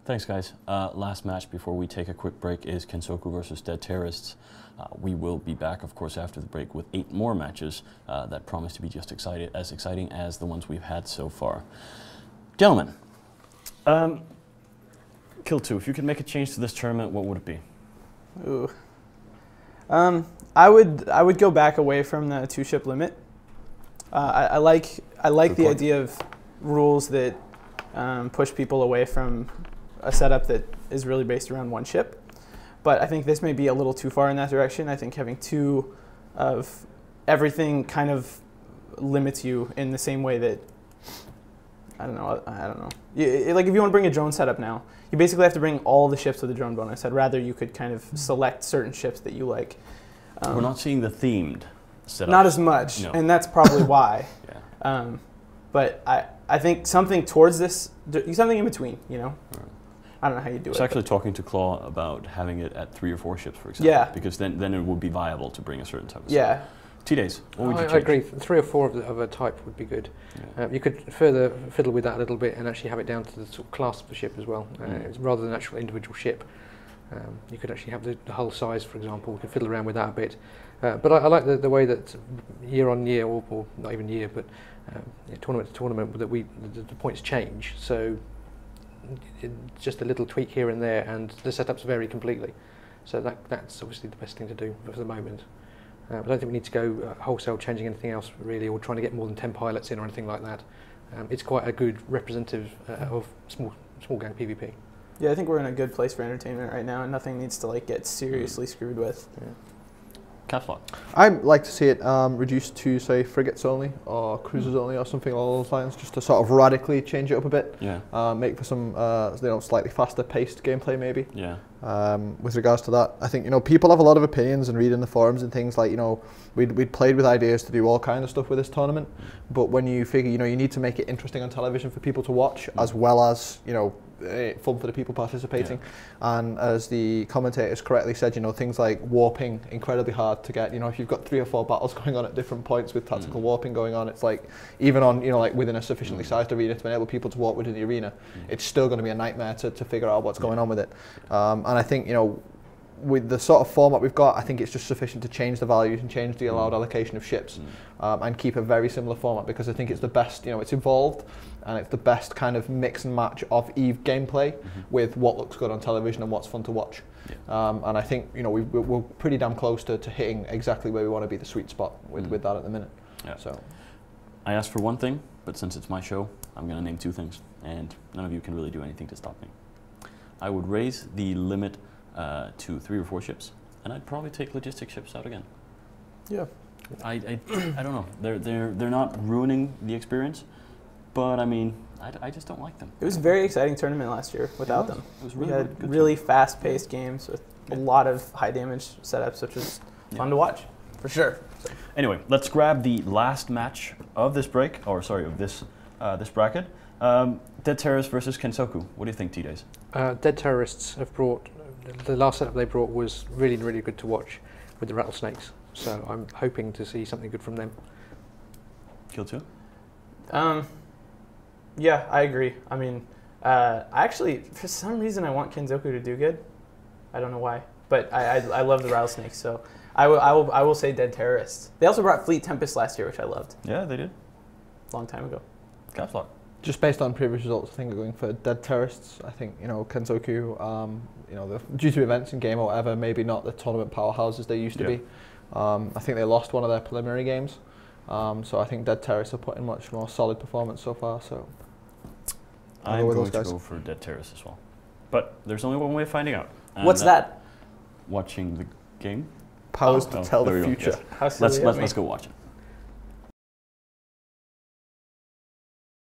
Thanks, guys. Last match before we take a quick break is Kensoku versus Dead Terrorists. We will be back, of course, after the break with 8 more matches that promise to be just as exciting as the ones we've had so far. Gentlemen, Kill 2, if you could make a change to this tournament, what would it be? Ooh. I would go back away from the 2-ship limit. I like the idea of rules that push people away from a setup that is really based around 1 ship. But I think this may be a little too far in that direction. I think having 2 of everything kind of limits you in the same way that, I don't know. Like if you want to bring a drone setup now, you basically have to bring all the ships with the drone bonus. I'd rather you could kind of select certain ships that you like. We're not seeing the themed setup. Not as much, no. And that's probably why. Yeah. But I think something towards this, something in between, you know? Right. I don't know how you do it. It's actually talking to Claw about having it at 3 or 4 ships, for example. Yeah. Because then it would be viable to bring a certain type of setup. Yeah. T-Days, what would you change? I agree. 3 or 4 of a type would be good. Yeah. You could further fiddle with that a little bit and actually have it down to the sort of class of the ship as well, rather than an actual individual ship. You could actually have the hull size, for example. We could fiddle around with that a bit. But I like the way that year on year, or not even year, but tournament to tournament, that the points change. So just a little tweak here and there, and the setups vary completely. So that's obviously the best thing to do for the moment. I don't think we need to go wholesale changing anything else really, or trying to get more than 10 pilots in or anything like that. It's quite a good representative of small gang PvP. Yeah, I think we're in a good place for entertainment right now, and nothing needs to like get seriously screwed with. Yeah. Capslock. I'd like to see it reduced to, say, frigates only or cruisers only or something along those lines, just to sort of radically change it up a bit. Yeah. Make for some slightly faster paced gameplay maybe. Yeah. With regards to that, I think people have a lot of opinions and read in the forums and things like we'd played with ideas to do all kinds of stuff with this tournament, but when you figure you need to make it interesting on television for people to watch as well as fun for the people participating. Yeah. And as the commentators correctly said, things like warping incredibly hard to get. If you've got 3 or 4 battles going on at different points with tactical warping going on, it's like even on like within a sufficiently sized arena to enable people to warp within the arena, it's still going to be a nightmare to figure out what's going on with it. And I think with the sort of format we've got, I think it's just sufficient to change the values and change the allowed allocation of ships, and keep a very similar format, because I think it's the best, it's evolved, and it's the best kind of mix and match of EVE gameplay with what looks good on television and what's fun to watch. Yeah. And I think we're pretty damn close to hitting exactly where we want to be, the sweet spot with that at the minute. Yeah. So I asked for one thing, but since it's my show, I'm going to name 2 things, and none of you can really do anything to stop me. I would raise the limit to 3 or 4 ships, and I'd probably take logistic ships out again. Yeah. I don't know. They're not ruining the experience, but I mean, I just don't like them. It was a very exciting tournament last year without them. It was really, we had really fast-paced games with a lot of high-damage setups, which was fun to watch, for sure. So. Anyway, let's grab the last match of this break, or sorry, of this bracket. Dead Terrorists versus Kensoku. What do you think, T-Days? Dead Terrorists have brought, the last setup they brought was really, really good to watch with the rattlesnakes. So I'm hoping to see something good from them. Kill 2? Yeah, I agree. I mean, actually, for some reason, I want Kensoku to do good. I don't know why, but I love the rattlesnakes, so I will say Dead Terrorists. They also brought Fleet Tempest last year, which I loved. Yeah, they did. Long time ago. Capslock. Just based on previous results, I think we're going for Dead Terrorists. I think Kensoku, due to events in game or whatever, maybe not the tournament powerhouses they used to be. I think they lost one of their preliminary games, so I think Dead Terrorists have put in much more solid performance so far. So I'm going to go for Dead Terrorists as well, but there's only one way of finding out. What's that? Watching the game. Powers to tell the future. Yes. Let's go watch it.